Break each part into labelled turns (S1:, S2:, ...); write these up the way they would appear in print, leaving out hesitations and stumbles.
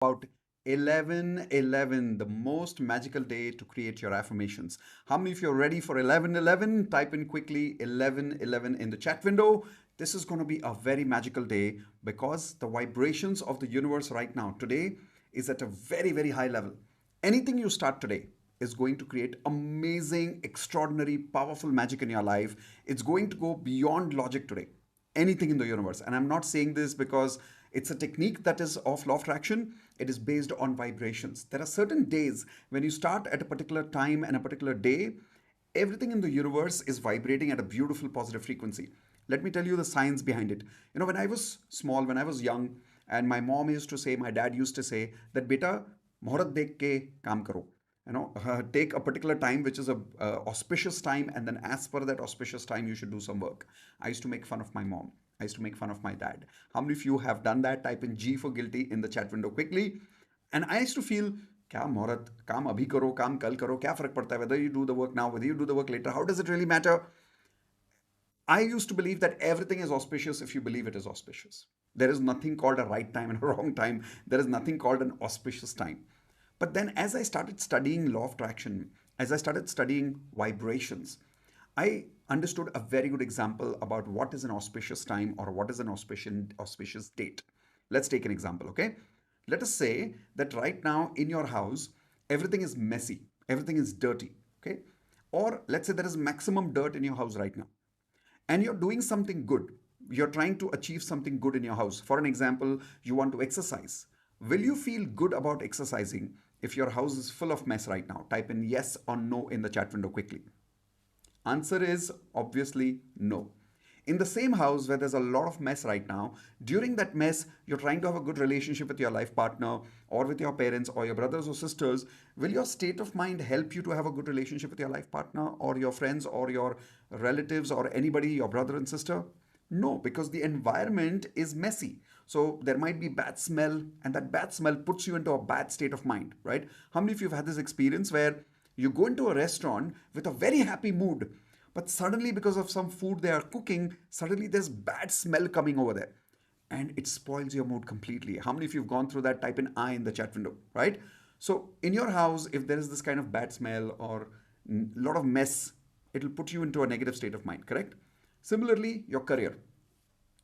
S1: about 1111, the most magical day to create your affirmations. How many of you are ready for 1111? Type in quickly 1111 in the chat window. This is going to be a very magical day because the vibrations of the universe right now, today, is at a very, very high level. Anything you start today is going to create amazing, extraordinary, powerful magic in your life. It's going to go beyond logic today. Anything in the universe. And I'm not saying this because it's a technique that is of law of attraction. It is based on vibrations. There are certain days when you start at a particular time and a particular day, everything in the universe is vibrating at a beautiful positive frequency. Let me tell you the science behind it. When I was small, when I was young, and my mom used to say, my dad used to say that beta, muhurat dekh ke kaam karo. Take a particular time which is a auspicious time, and then as per that auspicious time you should do some work. I used to make fun of my mom. I used to make fun of my dad. How many of you have done that? Type in G for guilty in the chat window quickly. And I used to feel, क्या मुहूर्त काम अभी करो काम कल करो क्या फर्क पड़ता है, whether you do the work now, whether you do the work later, how does it really matter? I used to believe that everything is auspicious if you believe it is auspicious. There is nothing called a right time and a wrong time. There is nothing called an auspicious time. But then, as I started studying law of attraction, as I started studying vibrations, I understood a very good example about what is an auspicious time or what is an auspicious date. Let's take an example, okay? Let us say that right now in your house, everything is messy, everything is dirty, okay? Or let's say there is maximum dirt in your house right now and you're doing something good. You're trying to achieve something good in your house. For an example, you want to exercise. Will you feel good about exercising if your house is full of mess right now? Type in yes or no in the chat window quickly. Answer is obviously no. In the same house where there's a lot of mess right now, during that mess, you're trying to have a good relationship with your life partner or with your parents or your brothers or sisters. Will your state of mind help you to have a good relationship with your life partner or your friends or your relatives or anybody, your brother and sister? No, because the environment is messy. So there might be bad smell, and that bad smell puts you into a bad state of mind, right? How many of you have had this experience where you go into a restaurant with a very happy mood, but suddenly because of some food they are cooking, suddenly there's bad smell coming over there and it spoils your mood completely. How many of you have gone through that? Type in I in the chat window, right? So in your house, if there is this kind of bad smell or a lot of mess, it'll put you into a negative state of mind, correct? Similarly, your career.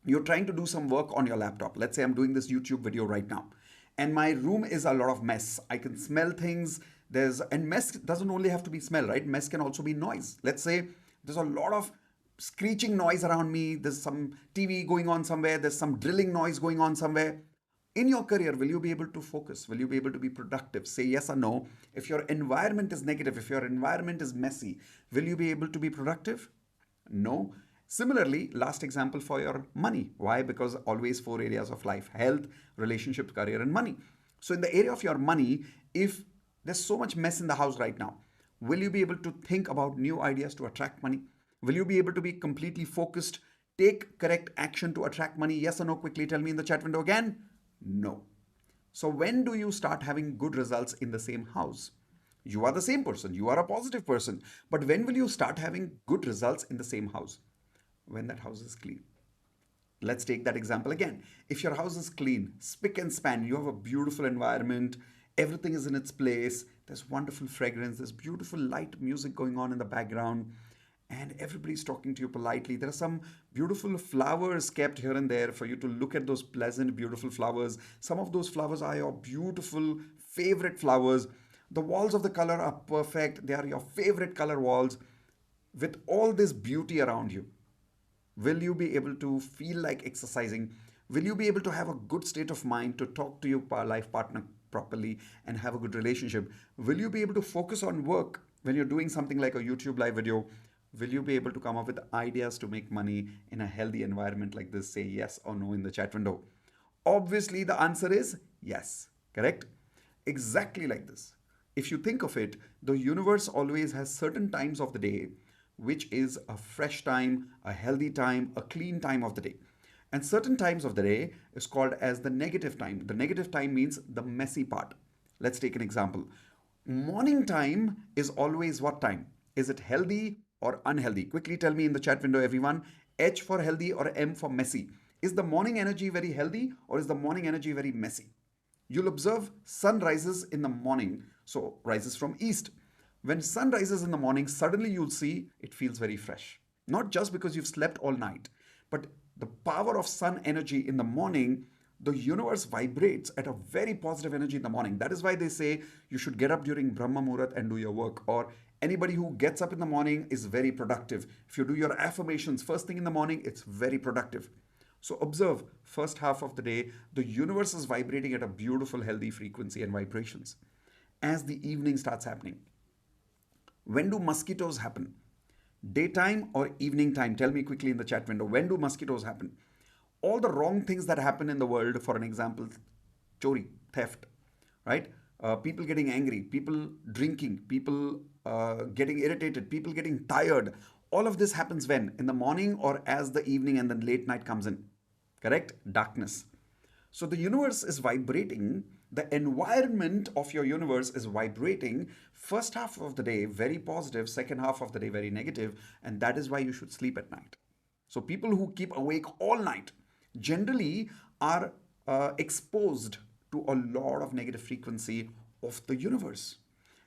S1: You're trying to do some work on your laptop. Let's say I'm doing this YouTube video right now, and my room is a lot of mess. I can smell things. And mess doesn't only have to be smell, right? Mess can also be noise. Let's say there's a lot of screeching noise around me. There's some TV going on somewhere. There's some drilling noise going on somewhere. In your career, will you be able to focus? Will you be able to be productive? Say yes or no. If your environment is negative, if your environment is messy, will you be able to be productive? No. Similarly, last example for your money. Why? Because always four areas of life: health, relationship, career, and money. So, in the area of your money, if there's so much mess in the house right now, will you be able to think about new ideas to attract money? Will you be able to be completely focused, take correct action to attract money? Yes or no? Quickly tell me in the chat window again. No. So, when do you start having good results in the same house? You are the same person, you are a positive person. But when will you start having good results in the same house? When that house is clean. Let's take that example again. If your house is clean, spick and span, you have a beautiful environment, everything is in its place, there's wonderful fragrance, there's beautiful light music going on in the background, and everybody's talking to you politely. There are some beautiful flowers kept here and there for you to look at, those pleasant, beautiful flowers. Some of those flowers are your beautiful favorite flowers. The walls of the color are perfect, they are your favorite color walls. With all this beauty around you, will you be able to feel like exercising? Will you be able to have a good state of mind to talk to your life partner properly and have a good relationship? Will you be able to focus on work when you're doing something like a YouTube live video? Will you be able to come up with ideas to make money in a healthy environment like this? Say yes or no in the chat window. Obviously, the answer is yes, correct? Exactly like this. If you think of it, the universe always has certain times of the day which is a fresh time, a healthy time, a clean time of the day. And certain times of the day is called as the negative time. The negative time means the messy part. Let's take an example. Morning time is always what time? Is it healthy or unhealthy? Quickly tell me in the chat window, everyone. H for healthy or M for messy. Is the morning energy very healthy or is the morning energy very messy? You'll observe sun rises in the morning, so rises from east. When sun rises in the morning, suddenly you'll see it feels very fresh. Not just because you've slept all night, but the power of sun energy in the morning, the universe vibrates at a very positive energy in the morning. That is why they say you should get up during Brahma Muhurat and do your work. Or anybody who gets up in the morning is very productive. If you do your affirmations first thing in the morning, it's very productive. So observe, first half of the day, the universe is vibrating at a beautiful, healthy frequency and vibrations. As the evening starts happening, when do mosquitoes happen? Daytime or evening time? Tell me quickly in the chat window. When do mosquitoes happen? All the wrong things that happen in the world, for an example, chori, theft, right? People getting angry, people drinking, people getting irritated, people getting tired. All of this happens when? In the morning or as the evening and then late night comes in. Correct? Darkness. So the universe is vibrating, the environment of your universe is vibrating. First half of the day, very positive, second half of the day, very negative, and that is why you should sleep at night. So people who keep awake all night generally are exposed to a lot of negative frequency of the universe.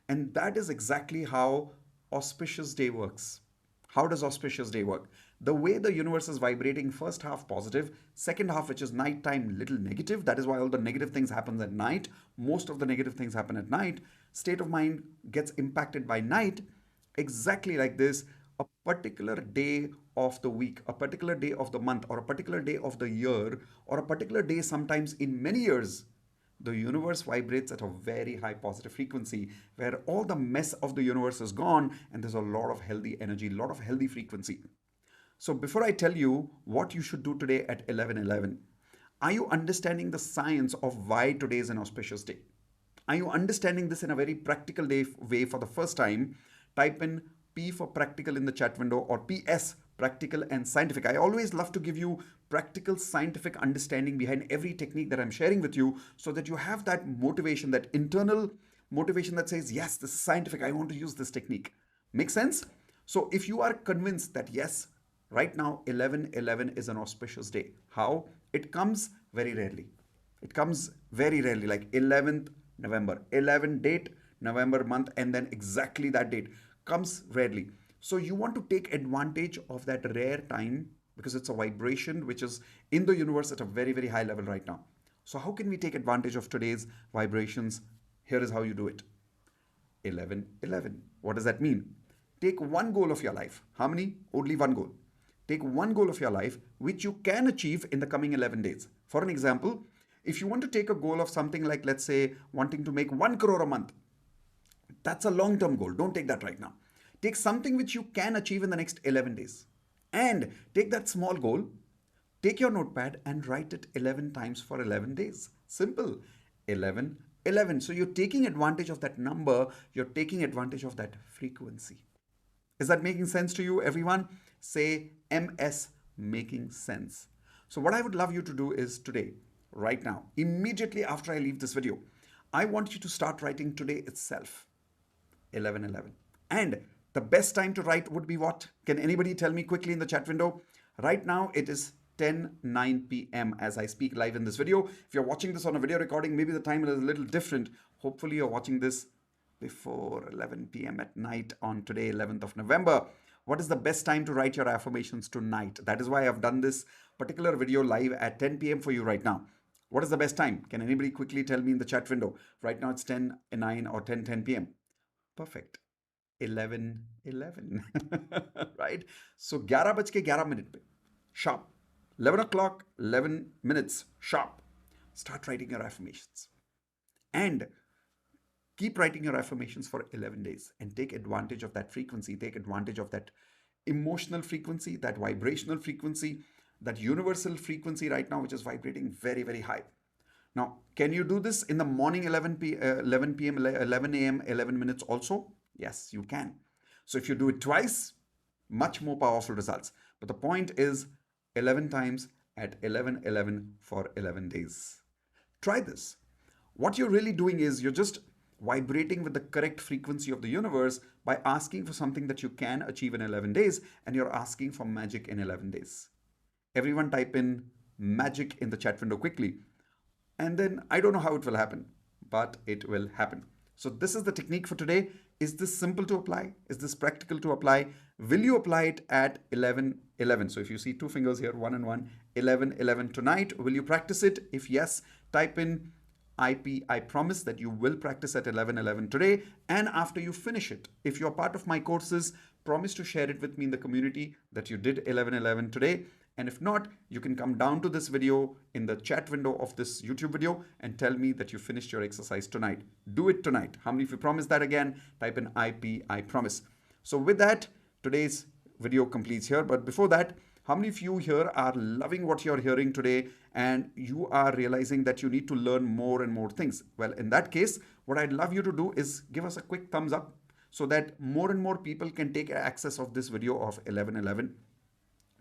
S1: And that is exactly how auspicious day works. How does auspicious day work? The way the universe is vibrating, first half positive, second half, which is nighttime, little negative. That is why all the negative things happen at night. Most of the negative things happen at night. State of mind gets impacted by night. Exactly like this, a particular day of the week, a particular day of the month, or a particular day of the year, or a particular day sometimes in many years, the universe vibrates at a very high positive frequency where all the mess of the universe is gone and there's a lot of healthy energy, a lot of healthy frequency. So before I tell you what you should do today at 11:11, are you understanding the science of why today is an auspicious day? Are you understanding this in a very practical way for the first time? Type in P for practical in the chat window, or PS, practical and scientific. I always love to give you practical scientific understanding behind every technique that I'm sharing with you so that you have that motivation, that internal motivation that says, yes, this is scientific. I want to use this technique. Make sense? So if you are convinced that yes, right now 11:11 is an auspicious day. How? It comes very rarely. It comes very rarely, like 11th November, 11 date, November month, and then exactly that date comes rarely. So you want to take advantage of that rare time because it's a vibration which is in the universe at a very, very high level right now. So how can we take advantage of today's vibrations? Here is how you do it. 11:11. What does that mean? Take one goal of your life. How many? Only one goal. Take one goal of your life which you can achieve in the coming 11 days. For an example, if you want to take a goal of something like, let's say, wanting to make 1 crore a month, that's a long term goal. Don't take that right now. Take something which you can achieve in the next 11 days. And take that small goal, take your notepad and write it 11 times for 11 days. Simple. 11, 11. So you're taking advantage of that number, you're taking advantage of that frequency. Is that making sense to you, everyone? Say MS, making sense. So what I would love you to do is today, right now, immediately after I leave this video, I want you to start writing today itself. 11:11. And the best time to write would be what? Can anybody tell me quickly in the chat window? Right now it is 10:09 p.m. as I speak live in this video. If you're watching this on a video recording, maybe the time is a little different. Hopefully you're watching this before 11 p.m. at night on today, 11th of November. What is the best time to write your affirmations tonight? That is why I've done this particular video live at 10 p.m. for you right now. What is the best time? Can anybody quickly tell me in the chat window? Right now it's 10:09 or 10:10 p.m. Perfect. 11:11. Right? So 11 बज के 11 minute पे sharp. 11 o'clock, 11 minutes sharp. Start writing your affirmations. And keep writing your affirmations for 11 days and take advantage of that frequency. Take advantage of that emotional frequency, that vibrational frequency, that universal frequency right now, which is vibrating very, very high. Now, can you do this in the morning 11 p.m., 11 a.m., 11 minutes also? Yes, you can. So if you do it twice, much more powerful results. But the point is 11 times at 11:11 for 11 days. Try this. What you're really doing is you're just vibrating with the correct frequency of the universe by asking for something that you can achieve in 11 days, and you're asking for magic in 11 days. Everyone type in magic in the chat window quickly. And then I don't know how it will happen, but it will happen. So this is the technique for today. Is this simple to apply? Is this practical to apply? Will you apply it at 11:11? So if you see two fingers here, one and one, 11:11 tonight, will you practice it? If yes, type in IP. I promise that you will practice at 11:11 today. And after you finish it, if you're part of my courses, promise to share it with me in the community that you did 11:11 today. And if not, you can come down to this video in the chat window of this YouTube video and tell me that you finished your exercise tonight. Do it tonight. How many of you promise that again? Type in IP, I promise. So with that, today's video completes here. But before that, how many of you here are loving what you're hearing today and you are realizing that you need to learn more and more things? Well, in that case, what I'd love you to do is give us a quick thumbs up so that more and more people can take access of this video of 11:11.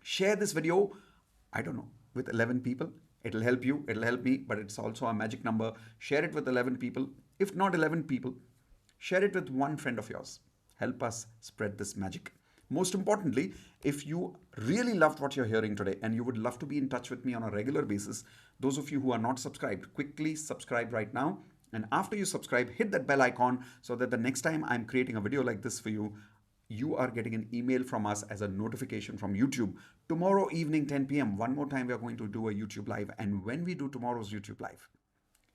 S1: Share this video, I don't know, with 11 people. It'll help you, it'll help me, but it's also a magic number. Share it with 11 people. If not 11 people, share it with one friend of yours. Help us spread this magic. Most importantly, if you really loved what you're hearing today and you would love to be in touch with me on a regular basis, those of you who are not subscribed, quickly subscribe right now. And after you subscribe, hit that bell icon so that the next time I'm creating a video like this for you, you are getting an email from us as a notification from YouTube. Tomorrow evening, 10 p.m., one more time, we are going to do a YouTube live. And when we do tomorrow's YouTube live,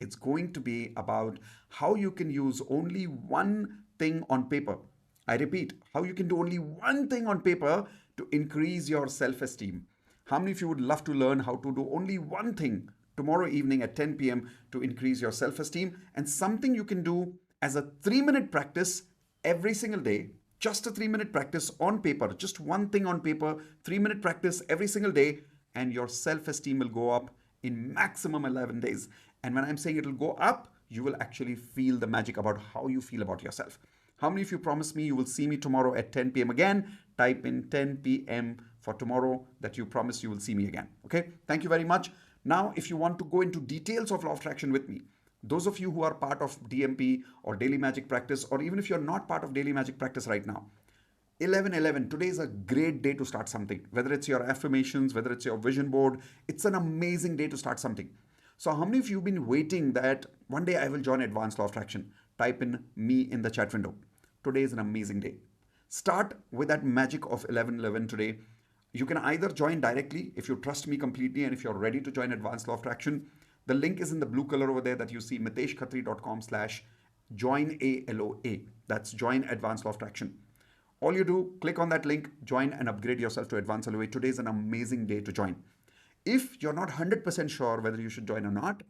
S1: it's going to be about how you can use only one thing on paper. I repeat, how you can do only one thing on paper to increase your self-esteem. How many of you would love to learn how to do only one thing tomorrow evening at 10 p.m. to increase your self-esteem, and something you can do as a 3-minute practice every single day? Just a 3-minute practice on paper, just one thing on paper, 3-minute practice every single day, and your self-esteem will go up in maximum 11 days. And when I'm saying it'll go up, you will actually feel the magic about how you feel about yourself. How many of you promise me you will see me tomorrow at 10 p.m. again? Type in 10 p.m. for tomorrow that you promise you will see me again. Okay, thank you very much. Now, if you want to go into details of law of attraction with me, those of you who are part of DMP or Daily Magic Practice, or even if you're not part of Daily Magic Practice right now, 11:11, today is a great day to start something. Whether it's your affirmations, whether it's your vision board, it's an amazing day to start something. So how many of you have been waiting that one day I will join Advanced Law of Attraction? Type in me in the chat window. Today is an amazing day. Start with that magic of 11:11 today. You can either join directly if you trust me completely and if you're ready to join Advanced Law of Attraction. The link is in the blue color over there that you see, miteshkhatri.com/joinaloa. That's Join Advanced Law of Attraction. All you do, click on that link, join and upgrade yourself to Advanced LOA. Today is an amazing day to join. If you're not 100% sure whether you should join or not,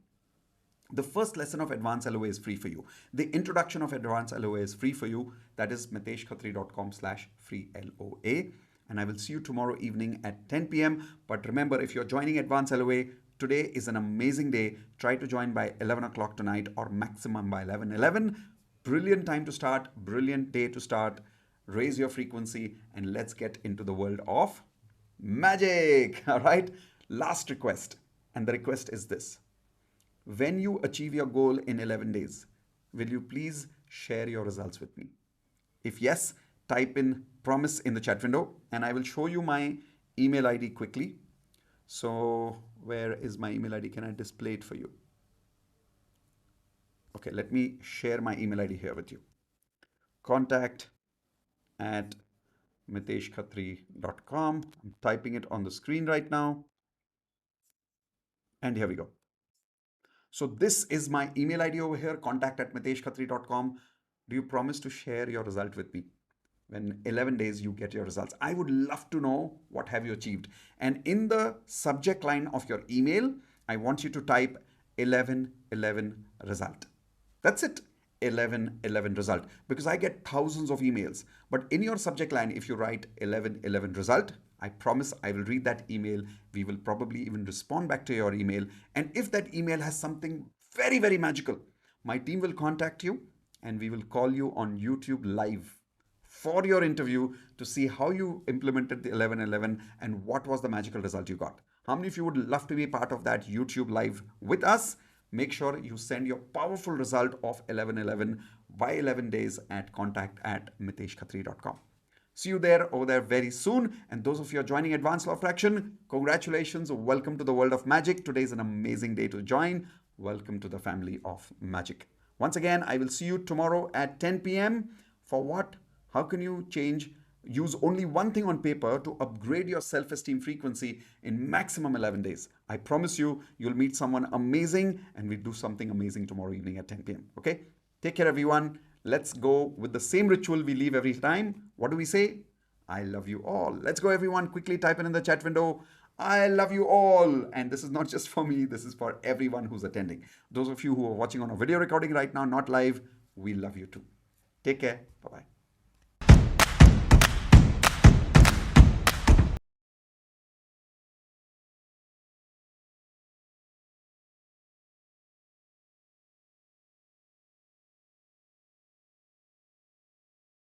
S1: the first lesson of Advanced LOA is free for you. The introduction of Advanced LOA is free for you. That is miteshkhatri.com/freeloa. And I will see you tomorrow evening at 10 p.m. But remember, if you're joining Advanced LOA, today is an amazing day. Try to join by 11 o'clock tonight or maximum by 11:11. Brilliant time to start, brilliant day to start. Raise your frequency and let's get into the world of magic. All right. Last request. And the request is this. When you achieve your goal in 11 days, will you please share your results with me? If yes, type in promise in the chat window and I will show you my email ID quickly. So where is my email ID? Can I display it for you? Okay, let me share my email ID here with you. contact@miteshkhatri.com. I'm typing it on the screen right now. And here we go. So this is my email ID over here, contact@miteshkhatri.com. Do you promise to share your result with me? When 11 days you get your results. I would love to know what have you achieved. And in the subject line of your email, I want you to type 11:11 result. That's it. 11:11 result, because I get thousands of emails. But in your subject line, if you write 11:11 result, I promise I will read that email. We will probably even respond back to your email. And if that email has something very, very magical, my team will contact you and we will call you on YouTube live for your interview to see how you implemented the 11:11 and what was the magical result you got. How many of you would love to be part of that YouTube live with us? Make sure you send your powerful result of 11:11 by 11 days at contact@miteshkhatri.com. See you there over there very soon. And those of you are joining Advanced Law of Attraction, congratulations. Welcome to the world of magic. Today is an amazing day to join. welcome to the family of magic. Once again, I will see you tomorrow at 10 p.m. For what? How can you change? Use only one thing on paper to upgrade your self esteem frequency in maximum 11 days. I promise you, you'll meet someone amazing and we'll do something amazing tomorrow evening at 10 p.m. Okay? Take care, everyone. Let's go with the same ritual we leave every time. What do we say? I love you all. Let's go, everyone. Quickly type in the chat window. I love you all. And this is not just for me, this is for everyone who's attending. Those of you who are watching on a video recording right now, not live, we love you too. Take care. Bye bye.